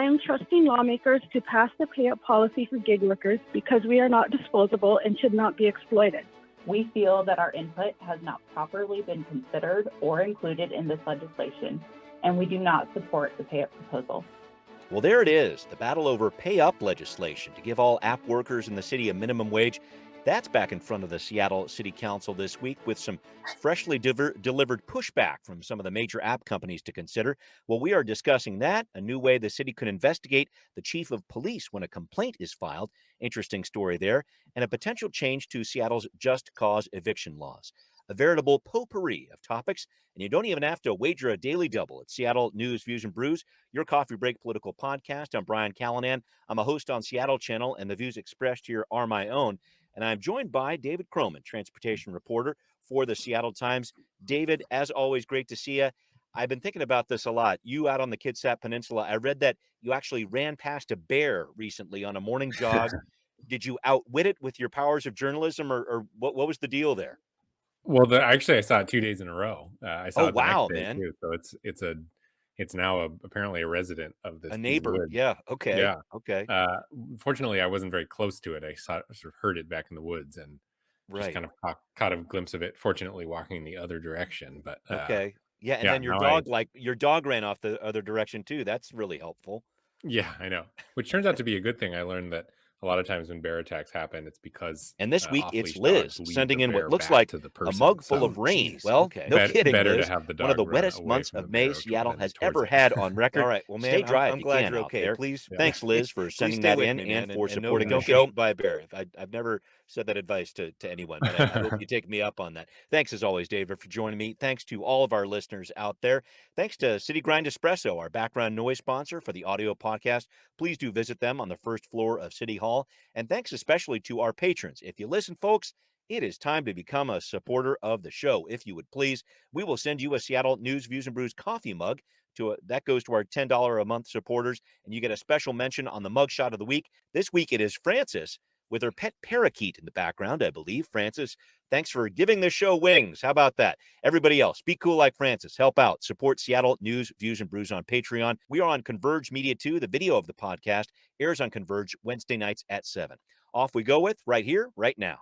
am trusting lawmakers to pass the pay-up policy for gig workers because we are not disposable and should not be exploited. We feel that our input has not properly been considered or included in this legislation, and we do not support the pay-up proposal. Well, there it is, the battle over pay-up legislation to give all app workers in the city a minimum wage. That's back in front of the Seattle City Council this week with some freshly delivered pushback from some of the major app companies to consider. Well, we are discussing that, a new way the city could investigate the chief of police when a complaint is filed. Interesting story there. And a potential change to Seattle's just cause eviction laws. A veritable potpourri of topics, and you don't even have to wager a daily double at Seattle News, Views, and Brews, your coffee break political podcast. I'm Brian Callanan. I'm a host on Seattle Channel, and the views expressed here are my own. And I'm joined by David Croman, transportation reporter for the Seattle Times. David, as always, great to see you. I've been thinking about this a lot. You out on the Kitsap Peninsula, I read that you actually ran past a bear recently on a morning jog. Did you outwit it with your powers of journalism, or what was the deal there? Well, actually, I saw it 2 days in a row. I saw it the wow, next day man. too. So it's now apparently a resident of A neighbor. woods. Yeah. Okay. Yeah. Okay. Fortunately, I wasn't very close to it. I sort of heard it back in the woods and just kind of caught a glimpse of it. Fortunately, walking in the other direction. But okay. Yeah. And then your dog ran off the other direction too. That's really helpful. Yeah, I know. Which turns out to be a good thing. I learned that a lot of times when bear attacks happen, it's because and this week it's Liz sending in what looks like a mug full of rain. Geez. Well, no kidding, better Liz. to have the dog one of the wettest months of May Seattle has ever had on record. All right, well, man, stay dry. I'm glad you're okay. Please, thanks, Liz, for sending that in and for supporting the show. Don't get eaten by a bear. I've never said that advice to anyone, but I hope you take me up on that. Thanks as always, David, for joining me. Thanks to all of our listeners out there. Thanks to City Grind Espresso, our background noise sponsor for the audio podcast. Please do visit them on the first floor of City Hall. And thanks especially to our patrons. If you listen, folks, it is time to become a supporter of the show. If you would please, we will send you a Seattle News, Views, and Brews coffee mug. That goes to our $10 a month supporters, and you get a special mention on the mugshot of the week. This week it is Frances with her pet parakeet in the background, I believe. Frances, thanks for giving the show wings. How about that? Everybody else, be cool like Frances. Help out. Support Seattle News, Views, and Brews on Patreon. We are on Converge Media too. The video of the podcast airs on Converge Wednesday nights at 7. Off we go with right here, right now.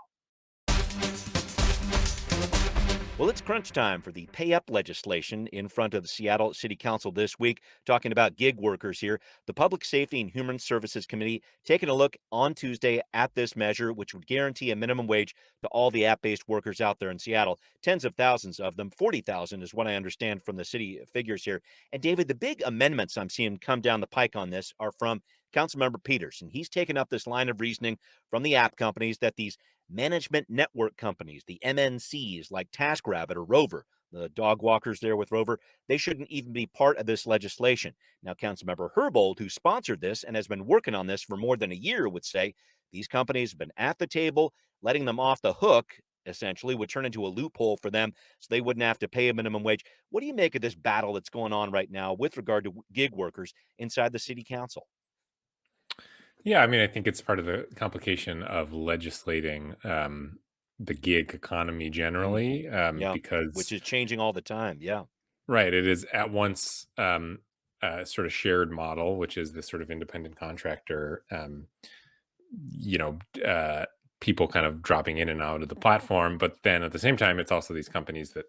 Well, it's crunch time for the pay-up legislation in front of the Seattle City Council this week, talking about gig workers here. The Public Safety and Human Services Committee taking a look on Tuesday at this measure, which would guarantee a minimum wage to all the app-based workers out there in Seattle. Tens of thousands of them, 40,000 is what I understand from the city figures here. And David, the big amendments I'm seeing come down the pike on this are from Councilmember Peters, and he's taken up this line of reasoning from the app companies that these management network companies, the MNCs like TaskRabbit or Rover, the dog walkers there with Rover, they shouldn't even be part of this legislation. Now, Councilmember Herbold, who sponsored this and has been working on this for more than a year, would say these companies have been at the table. Letting them off the hook, essentially, would turn into a loophole for them so they wouldn't have to pay a minimum wage. What do you make of this battle that's going on right now with regard to gig workers inside the city council? Yeah, I mean, I think it's part of the complication of legislating the gig economy generally, because which is changing all the time. Yeah, right. It is at once a sort of shared model, which is this sort of independent contractor, people kind of dropping in and out of the platform. But then at the same time, it's also these companies that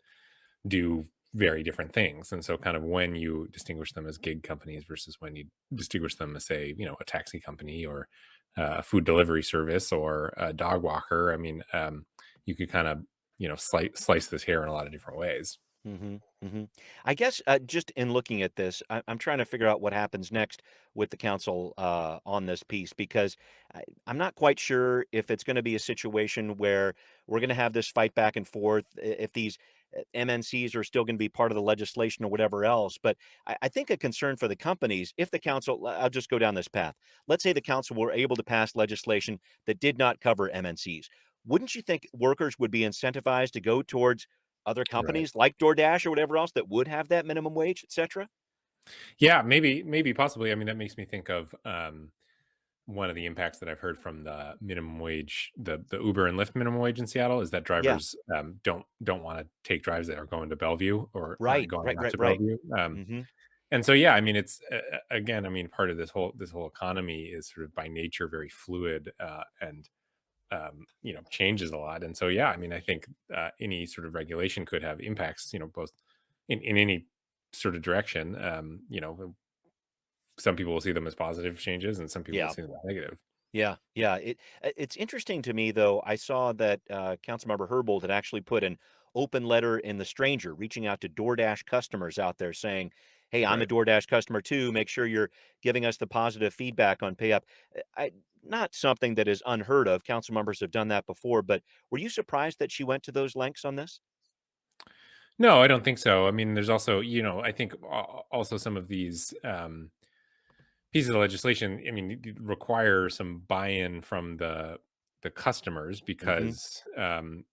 do very different things. And so kind of when you distinguish them as gig companies versus when you distinguish them as, say, a taxi company or a food delivery service or a dog walker, I mean, you could kind of, slice this hair in a lot of different ways. Mm-hmm, mm-hmm. I guess just in looking at this, I'm trying to figure out what happens next with the council on this piece, because I'm not quite sure if it's going to be a situation where we're going to have this fight back and forth, if these MNCs are still going to be part of the legislation or whatever else. But I think a concern for the companies, if the council, I'll just go down this path. Let's say the council were able to pass legislation that did not cover MNCs. Wouldn't you think workers would be incentivized to go towards other companies like DoorDash or whatever else that would have that minimum wage, et cetera? Yeah, maybe, possibly. I mean, that makes me think of one of the impacts that I've heard from the minimum wage, the Uber and Lyft minimum wage in Seattle, is that drivers don't want to take drives that are going to Bellevue or going to Bellevue. And so, yeah, I mean, it's again, I mean, part of this whole economy is sort of by nature very fluid, and changes a lot. And so, yeah, I mean, I think any sort of regulation could have impacts, both in any sort of direction. Some people will see them as positive changes, and some people will Yeah. see them as negative. Yeah, yeah. It's interesting to me though. I saw that Councilmember Herbold had actually put an open letter in the Stranger, reaching out to DoorDash customers out there, saying, "Hey, I'm a Right. DoorDash customer too. Make sure you're giving us the positive feedback on pay up." Not something that is unheard of. Council members have done that before, but were you surprised that she went to those lengths on this? No, I don't think so. I mean, there's also, I think also some of these pieces of legislation, I mean, require some buy-in from the customers Hmm. because, one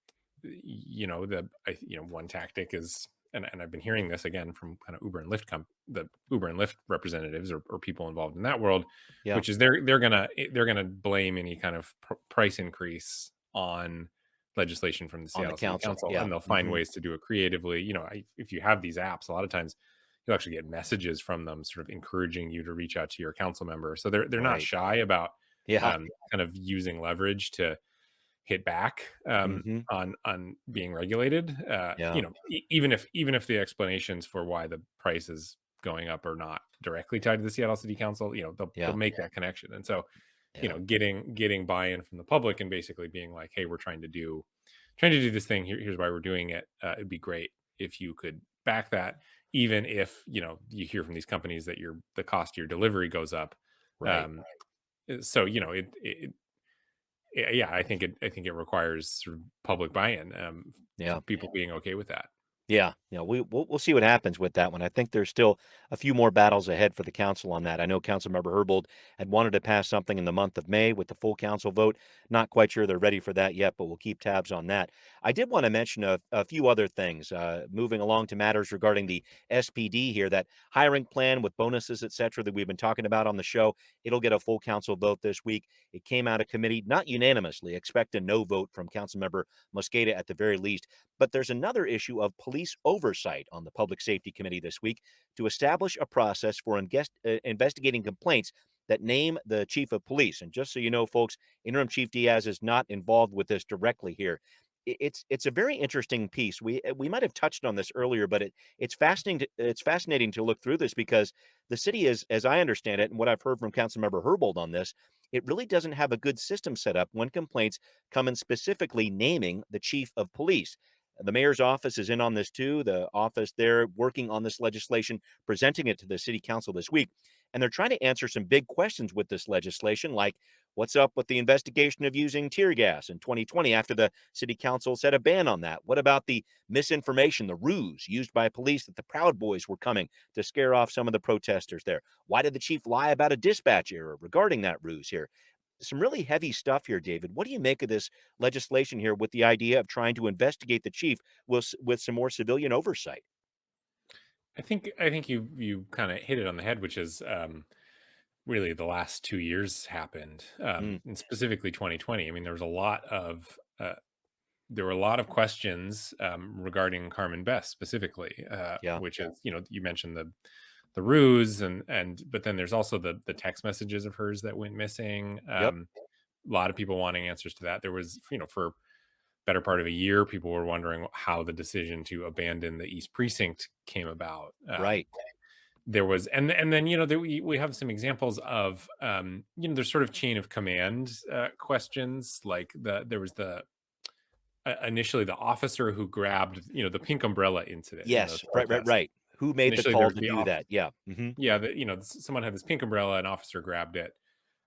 tactic is, and I've been hearing this again from kind of Uber and Lyft, the Uber and Lyft representatives or people involved in that world, Yeah, which is they're gonna blame any kind of price increase on legislation from the on the Seattle City council. Council, Yeah. and they'll find Hmm. ways to do it creatively. If you have these apps, a lot of times you'll actually get messages from them sort of encouraging you to reach out to your council member. So they're not Right. shy about Yeah. kind of using leverage to hit back Hmm. on being regulated. Yeah. Even if the explanations for why the price is going up are not directly tied to the Seattle City Council, they'll Yeah. make that connection. And so, Yeah. getting buy-in from the public and basically being like, hey, we're trying to do this thing. Here's why we're doing it. It'd be great if you could back that, even if you hear from these companies that the cost of your delivery goes up. Right. Um, so yeah, I think it requires sort of public buy-in, for Yeah. people being okay with that. Yeah, we'll see what happens with that one. I think there's still a few more battles ahead for the council on that. I know Councilmember Herbold had wanted to pass something in the month of May with the full council vote. Not quite sure they're ready for that yet, but we'll keep tabs on that. I did want to mention a few other things. Moving along to matters regarding the SPD here, that hiring plan with bonuses, et cetera, that we've been talking about on the show. It'll get a full council vote this week. It came out of committee, not unanimously. Expect a no vote from Councilmember Mosqueda at the very least. But there's another issue of police oversight on the Public Safety Committee this week to establish a process for investigating complaints that name the chief of police. And just so you know, folks, Interim Chief Diaz is not involved with this directly here. It's a very interesting piece. We might have touched on this earlier, but it's fascinating. It's fascinating to look through this because the city is, as I understand it, and what I've heard from Councilmember Herbold on this, it really doesn't have a good system set up when complaints come in specifically naming the chief of police. The mayor's office is in on this too. The office there working on this legislation, presenting it to the city council this week. And they're trying to answer some big questions with this legislation, like what's up with the investigation of using tear gas in 2020 after the city council set a ban on that? What about the misinformation, the ruse used by police that the Proud Boys were coming to scare off some of the protesters there? Why did the chief lie about a dispatch error regarding that ruse here? Some really heavy stuff here, David. What do you make of this legislation here with the idea of trying to investigate the chief with some more civilian oversight? I think you kind of hit it on the head, which is really the last 2 years happened, Mm, and specifically 2020. I mean, there were a lot of questions regarding Carmen Best specifically, yeah. which is, you mentioned the ruse, and but then there's also the text messages of hers that went missing. Yep. A lot of people wanting answers to that. There was, for better part of a year, people were wondering how the decision to abandon the East Precinct came about. Right. There was, and then, we have some examples of, there's sort of chain of command questions, like there was the initially the officer who grabbed, the pink umbrella incident in those Yes. Right. Right. protests. Right. Who made the Initially call there's to the do off that? Yeah. Hmm. yeah, someone had this pink umbrella, an officer grabbed it,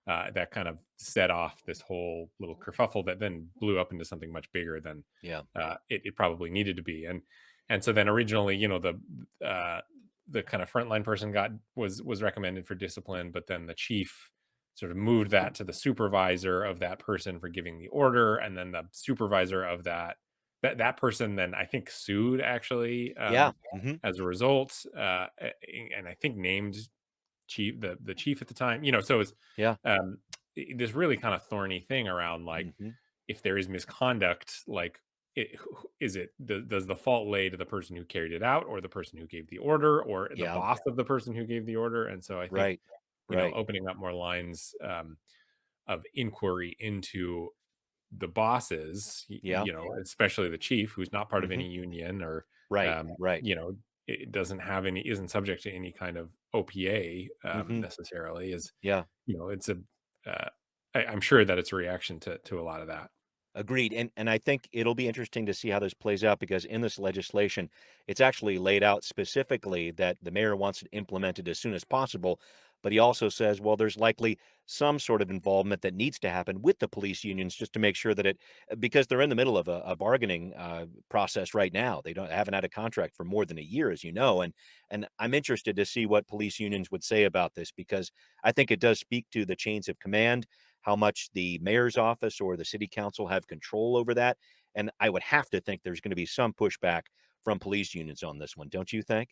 that kind of set off this whole little kerfuffle that then blew up into something much bigger than Yeah. it probably needed to be. And so then originally, the kind of frontline person was recommended for discipline, but then the chief sort of moved that to the supervisor of that person for giving the order, and then the supervisor of that person then, I think, sued, actually, Yeah. Hmm. as a result, and I think named the chief at the time. So it's Yeah. this really kind of thorny thing around, like, Hmm. if there is misconduct, like, does the fault lay to the person who carried it out, or the person who gave the order, or the Yeah. boss of the person who gave the order? And so I think, Right. Right. opening up more lines of inquiry into the bosses, Yeah. especially the chief, who's not part of Hmm. any union, or Right. Right. it doesn't have any, isn't subject to any kind of OPA Hmm. necessarily, is, Yeah. it's a uh, I'm sure that it's a reaction to a lot of that. Agreed. And I think it'll be interesting to see how this plays out because in this legislation, it's actually laid out specifically that the mayor wants it implemented as soon as possible. But he also says, well, there's likely some sort of involvement that needs to happen with the police unions just to make sure that because they're in the middle of a bargaining process right now. They haven't had a contract for more than a year, as you know. And I'm interested to see what police unions would say about this because I think it does speak to the chains of command, how much the mayor's office or the city council have control over that. And I would have to think there's going to be some pushback from police unions on this one, don't you think?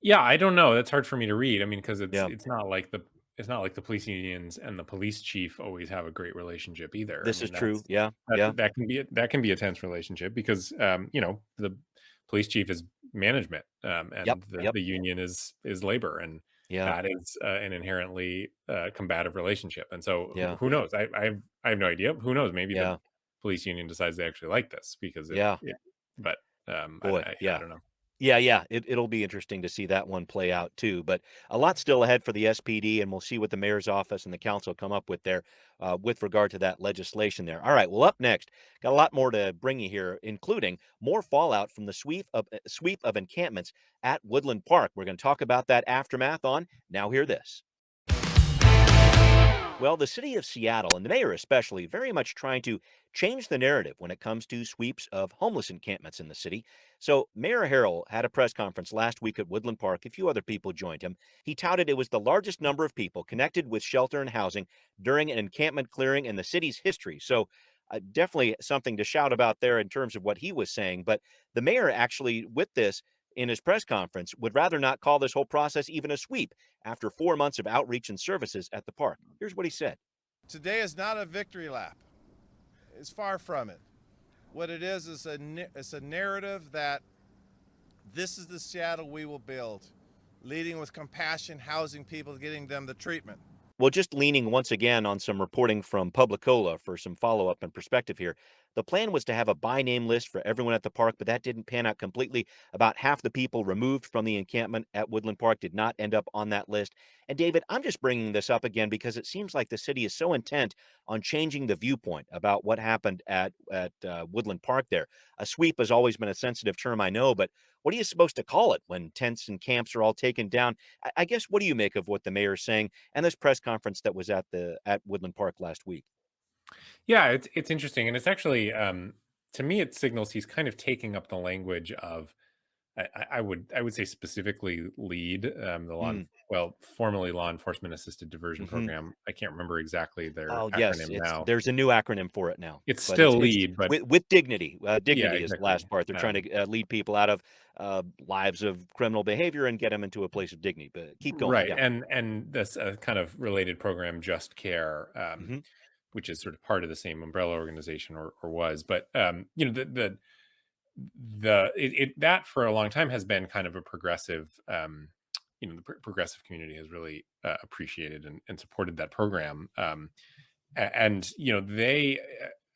Yeah, I don't know. That's hard for me to read. I mean, because Yeah, it's not like the police unions and the police chief always have a great relationship either. I this is mean, true. Yeah, yeah, that can be a tense relationship because the police chief is management, yep, and yep, the union is labor, and yeah, that is an inherently combative relationship. And so yeah, who knows? I have no idea. Who knows? Maybe the yeah, police union decides they actually like this because yeah. but Boy, I yeah. don't know. Yeah, yeah, it'll be interesting to see that one play out too. But a lot still ahead for the SPD, and we'll see what the mayor's office and the council come up with there with regard to that legislation there. All right, well, up next, got a lot more to bring you here, including more fallout from the sweep of encampments at Woodland Park. We're going to talk about that aftermath on Now Hear This. Well, the city of Seattle and the mayor especially very much trying to change the narrative when it comes to sweeps of homeless encampments in the city. So, Mayor Harrell had a press conference last week at Woodland Park. A few other people joined him. He touted it was the largest number of people connected with shelter and housing during an encampment clearing in the city's history. So, definitely something to shout about there in terms of what he was saying. But the mayor actually, with this, in his press conference, would rather not call this whole process even a sweep after 4 months of outreach and services at the park. Here's what he said. Today is not a victory lap. It's far from it. What it is it's a narrative that this is the Seattle we will build, leading with compassion, housing people, getting them the treatment. Well, just leaning once again on some reporting from Publicola for some follow up and perspective here. The plan was to have a by name list for everyone at the park, but that didn't pan out completely. About half the people removed from the encampment at Woodland Park did not end up on that list. And David, I'm just bringing this up again because it seems like the city is so intent on changing the viewpoint about what happened at Woodland Park there. A sweep has always been a sensitive term, I know, but what are you supposed to call it when tents and camps are all taken down? I guess what do you make of what the mayor is saying and this press conference that was at Woodland Park last week? Yeah, it's interesting, and it's actually, to me, it signals he's kind of taking up the language of, I would say specifically LEAD, the Mm, formerly Law Enforcement Assisted Diversion mhm. Program. I can't remember exactly their Oh, yes, acronym now. there's a new acronym for it now, It's but still it's LEAD, but with dignity. yeah, Dignity is the exactly. last part. They're trying to lead people out of lives of criminal behavior and get them into a place of dignity. But keep going. Right, Yeah. and this kind of related program, Just Care, Hmm. which is sort of part of the same umbrella organization, or was, but that for a long time has been kind of a progressive, the progressive community has really appreciated and supported that program, and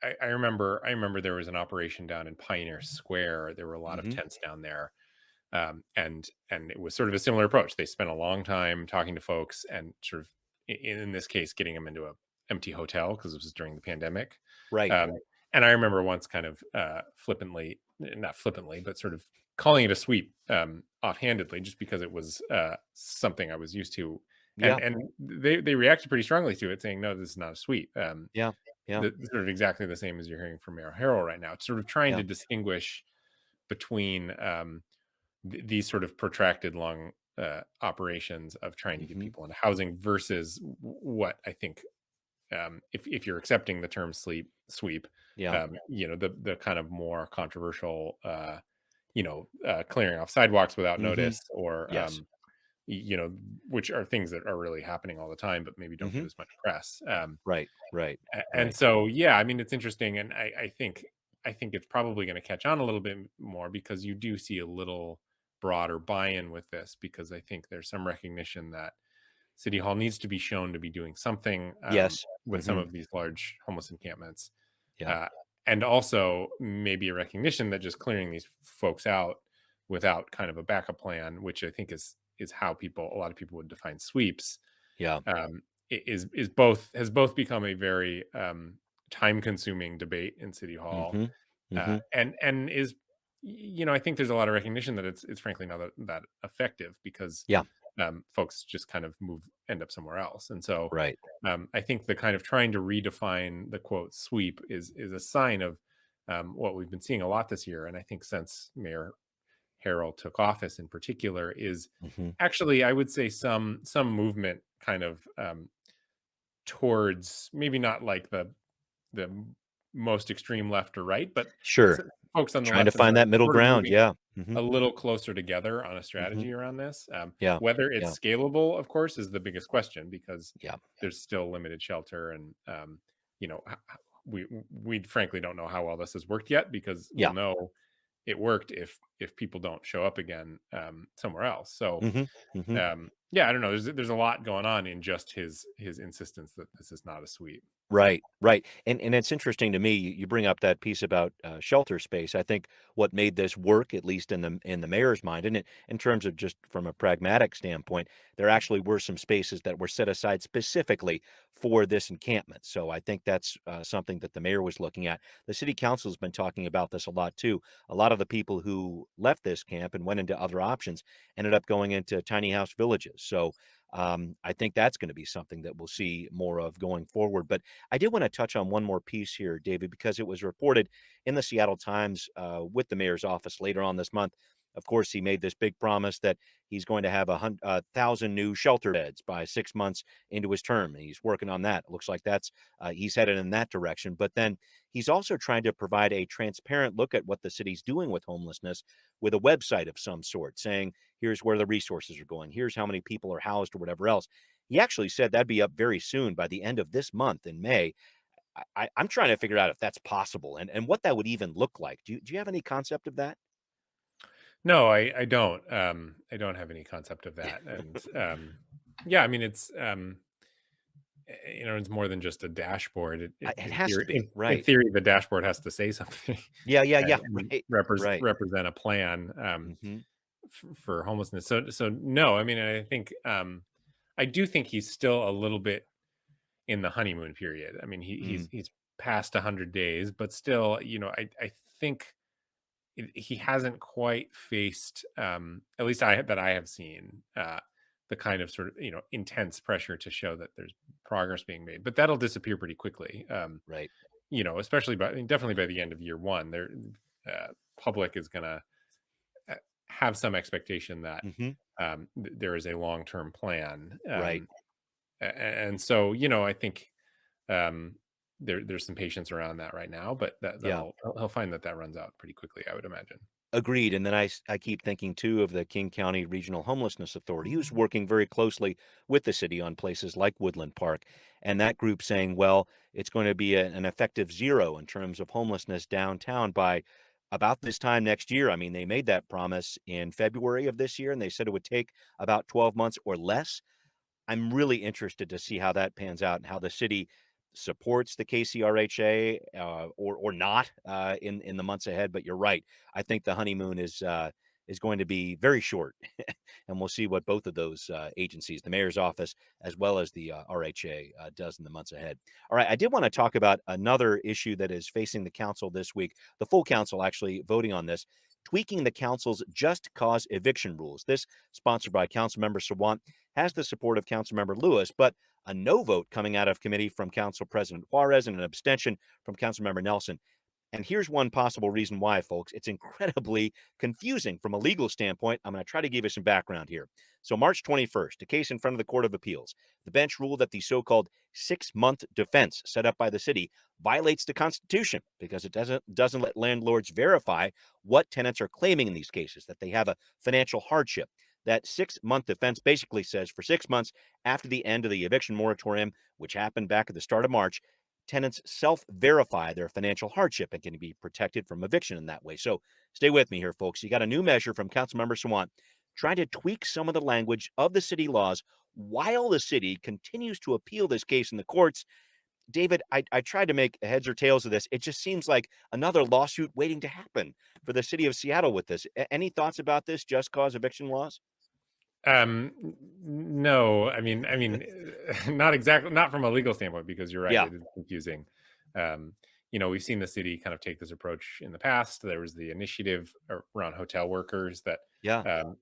I remember there was an operation down in Pioneer Square. There were a lot of Hmm. tents down there, and it was sort of a similar approach. They spent a long time talking to folks and sort of in this case getting them into a empty hotel because it was during the pandemic. Right. um, and I remember once kind of flippantly, not flippantly, but sort of calling it a sweep, offhandedly, just because it was something I was used to, Yeah. and they reacted pretty strongly to it, saying no, this is not a sweep. Yeah. Yeah. Sort of exactly the same as you're hearing from Mayor Harrell right now. It's sort of trying Yeah. to distinguish between these sort of protracted long operations of trying to get Hmm. people into housing versus what I think, if you're accepting the term sweep, Yeah. the kind of more controversial, clearing off sidewalks without Hmm. notice, or Yes. which are things that are really happening all the time but maybe don't Hmm. get as much press. Right. Right. And Right. so, yeah, I mean, it's interesting, and I think I think it's probably going to catch on a little bit more because you do see a little broader buy-in with this, because I think there's some recognition that City Hall needs to be shown to be doing something Yes. with some of these large homeless encampments. Yeah. And also maybe a recognition that just clearing these folks out without kind of a backup plan, which I think is how a lot of people would define sweeps, Yeah. is both has both become a very time consuming debate in City Hall, and is, I think there's a lot of recognition that it's frankly not that effective, because Yeah. folks just kind of end up somewhere else. And so Right. I think the kind of trying to redefine the quote sweep is a sign of what we've been seeing a lot this year. And I think since Mayor Harrell took office in particular is actually, I would say, some movement kind of towards maybe not like the most extreme left or right, but Sure. folks on the Trying to left and find center that middle sort of ground. moving Yeah. a little closer together on a strategy around this. Yeah. Whether it's Yeah. scalable, of course, is the biggest question, because Yeah. there's still limited shelter, and we frankly don't know how well this has worked yet, because we'll know it worked if people don't show up again somewhere else. So yeah, I don't know. There's a lot going on in just his insistence that this is not a sweep. Right, right. And it's interesting to me, you bring up that piece about shelter space. I think what made this work, at least in the mayor's mind, and in terms of just from a pragmatic standpoint, there actually were some spaces that were set aside specifically for this encampment. So I think that's something that the mayor was looking at. The city council has been talking about this a lot too. A lot of the people who left this camp and went into other options ended up going into tiny house villages. So I think that's going to be something that we'll see more of going forward. But I did want to touch on one more piece here, David, because it was reported in the Seattle Times with the mayor's office later on this month. Of course, he made this big promise that he's going to have 1,000 new shelter beds by 6 months into his term. And he's working on that. It looks like he's headed in that direction. But then he's also trying to provide a transparent look at what the city's doing with homelessness with a website of some sort, saying, here's where the resources are going. Here's how many people are housed or whatever else. He actually said that'd be up very soon by the end of this month in May. I'm trying to figure out if that's possible and what that would even look like. Do you have any concept of that? No, I don't. I don't have any concept of that. And yeah, I mean, it's it's more than just a dashboard. It has to be, in right. theory, the dashboard has to say something. Yeah. And Right. represent a plan for homelessness. So no, I mean, I think I do think he's still a little bit in the honeymoon period. I mean, he's past 100 days, but still, I think he hasn't quite faced, at least I have seen, the kind of sort of intense pressure to show that there's progress being made. But that'll disappear pretty quickly. Right. Especially definitely by the end of year one, there public is going to have some expectation that there is a long-term plan. Right. And so, I think there's some patience around that right now, but he'll find that runs out pretty quickly, I would imagine. Agreed. And then I keep thinking too of the King County Regional Homelessness Authority, who's working very closely with the city on places like Woodland Park. And that group saying, well, it's going to be an effective zero in terms of homelessness downtown by about this time next year. I mean, they made that promise in February of this year, and they said it would take about 12 months or less. I'm really interested to see how that pans out and how the city supports the KCRHA or not in the months ahead. But you're right. I think the honeymoon is going to be very short, and we'll see what both of those agencies, the mayor's office as well as the RHA, does in the months ahead. All right, I did want to talk about another issue that is facing the council this week. The full council actually voting on this. Tweaking the council's just cause eviction rules. This, sponsored by Councilmember Sawant, has the support of Councilmember Lewis, but a no vote coming out of committee from Council President Juarez and an abstention from Councilmember Nelson. And here's one possible reason why, folks. It's incredibly confusing from a legal standpoint. I'm going to try to give you some background here. So March 21st, a case in front of the Court of Appeals. The bench ruled that the so-called 6-month defense set up by the city violates the Constitution because it doesn't let landlords verify what tenants are claiming in these cases, that they have a financial hardship. That 6-month defense basically says for 6 months after the end of the eviction moratorium, which happened back at the start of March, tenants self-verify their financial hardship and can be protected from eviction in that way. So stay with me here, folks. You got a new measure from Councilmember Sawant trying to tweak some of the language of the city laws while the city continues to appeal this case in the courts. David, I tried to make heads or tails of this. It just seems like another lawsuit waiting to happen for the city of Seattle with this. Any thoughts about this just cause eviction laws? No, I mean, not exactly, not from a legal standpoint, because you're right, Yeah. it is confusing. We've seen the city kind of take this approach in the past. There was the initiative around hotel workers that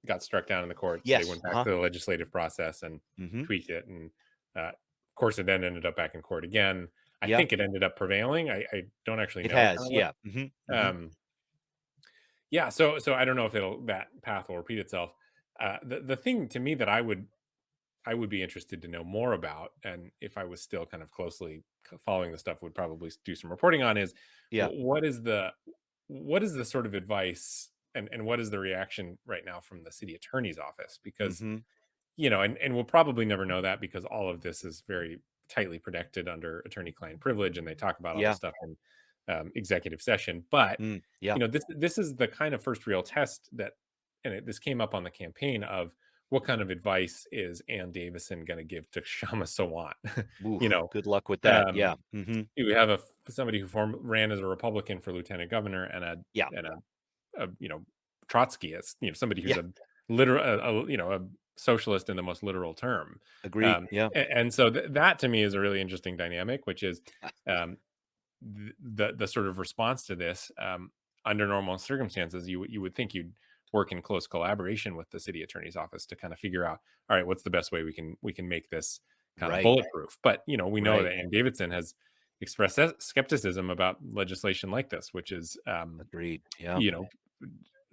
got struck down in the courts. Yes. They went back to the legislative process and tweaked it, and of course, it then ended up back in court again. I think it ended up prevailing. I don't actually know. It has, yeah. So I don't know if that path will repeat itself. The thing to me that I would be interested to know more about, and if I was still kind of closely following the stuff, would probably do some reporting on, is what is the sort of advice and what is the reaction right now from the city attorney's office? Because and we'll probably never know that, because all of this is very tightly protected under attorney-client privilege, and they talk about all this stuff in executive session. But this is the kind of first real test that, and this came up on the campaign, of what kind of advice is Ann Davison going to give to Shama Sawant? Good luck with that. We have somebody who ran as a Republican for lieutenant governor, and a Trotskyist, somebody who's a literal, a socialist in the most literal term. Agreed. And so that to me is a really interesting dynamic, which is the sort of response to this. Under normal circumstances, you would think you'd work in close collaboration with the city attorney's office to kind of figure out, all right, what's the best way we can make this kind of bulletproof. But we know that Ann Davidson has expressed skepticism about legislation like this, which is agreed.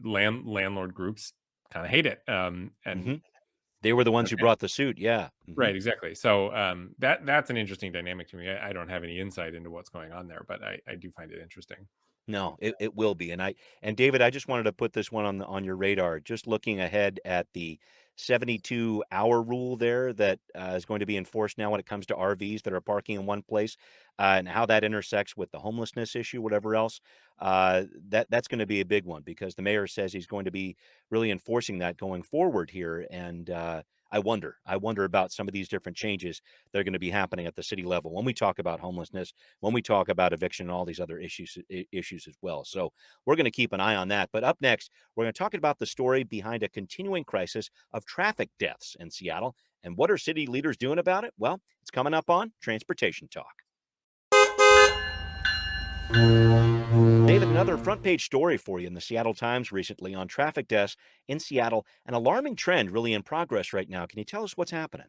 Landlord groups kind of hate it, and they were the ones who brought the suit. Right, exactly. So that's an interesting dynamic to me. I don't have any insight into what's going on there, but I do find it interesting. No, it will be. And David, I just wanted to put this one on your radar. Just looking ahead at the 72-hour rule there that is going to be enforced now when it comes to RVs that are parking in one place, and how that intersects with the homelessness issue, whatever else. That's going to be a big one, because the mayor says he's going to be really enforcing that going forward here. And I wonder about some of these different changes that are going to be happening at the city level when we talk about homelessness, when we talk about eviction, and all these other issues as well. So we're going to keep an eye on that. But up next, we're going to talk about the story behind a continuing crisis of traffic deaths in Seattle. And what are city leaders doing about it? Well, it's coming up on Transportation Talk. David, another front page story for you in the Seattle Times recently on traffic deaths in Seattle, an alarming trend really in progress right now. Can you tell us what's happening?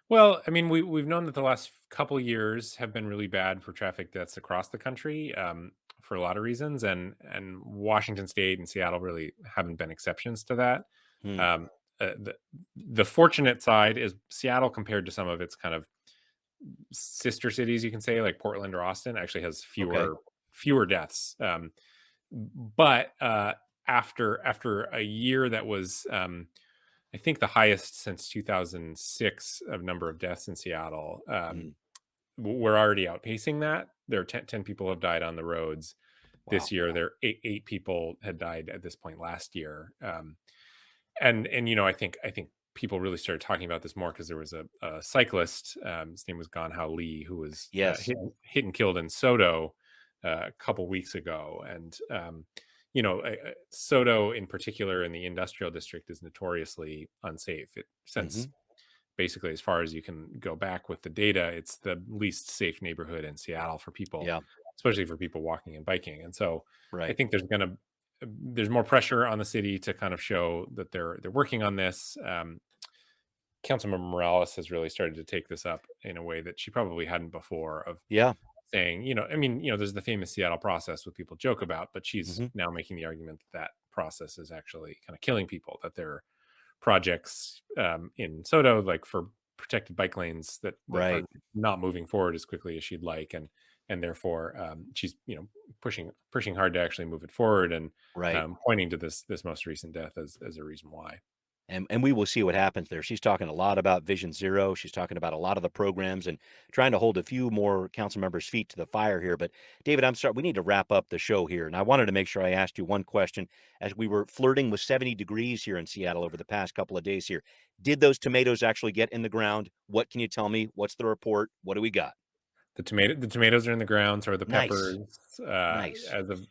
Well, I mean, we've known that the last couple years have been really bad for traffic deaths across the country, for a lot of reasons, and Washington State and Seattle really haven't been exceptions to that. The fortunate side is Seattle, compared to some of its kind of sister cities, you can say, like Portland or Austin, actually has fewer deaths. But after a year that was, I think, the highest since 2006 of number of deaths in Seattle, we're already outpacing that. There are 10 people have died on the roads this year. There are eight people had died at this point last year. And I think people really started talking about this more because there was a cyclist, his name was Ganhao Lee, who was hit and killed in SoDo a couple weeks ago. And SoDo in particular in the industrial district is notoriously unsafe. Since basically, as far as you can go back with the data, it's the least safe neighborhood in Seattle for people, especially for people walking and biking. And so I think there's more pressure on the city to kind of show that they're working on this. Councilmember Morales has really started to take this up in a way that she probably hadn't before, of saying, there's the famous Seattle process what people joke about, but she's now making the argument that process is actually kind of killing people, that there are projects in SoDo, like for protected bike lanes, that are not moving forward as quickly as she'd like. And therefore she's, pushing hard to actually move it forward, and pointing to this most recent death as a reason why. And we will see what happens there. She's talking a lot about Vision Zero. She's talking about a lot of the programs and trying to hold a few more council members' feet to the fire here. But David, I'm sorry, we need to wrap up the show here. And I wanted to make sure I asked you one question as we were flirting with 70 degrees here in Seattle over the past couple of days here. Did those tomatoes actually get in the ground? What can you tell me? What's the report? What do we got? The tomatoes are in the ground, or the Nice. peppers. Nice.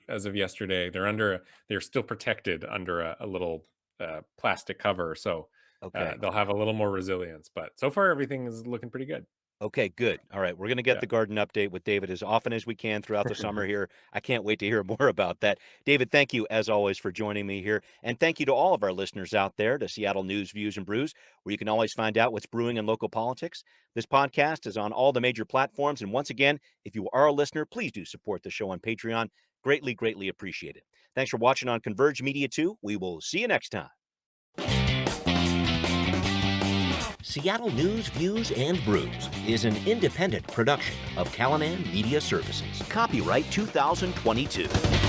As of yesterday, they're still protected under a little plastic cover, so Okay. they'll have a little more resilience. But so far, everything is looking pretty good. Okay, good. All right. We're going to get Yeah. the garden update with David as often as we can throughout the summer here. I can't wait to hear more about that. David, thank you as always for joining me here. And thank you to all of our listeners out there to Seattle News, Views, and Brews, where you can always find out what's brewing in local politics. This podcast is on all the major platforms. And once again, if you are a listener, please do support the show on Patreon. Greatly, greatly appreciate it. Thanks for watching on Converge Media 2. We will see you next time. Seattle News, Views, and Brews is an independent production of Callanan Media Services. Copyright 2022.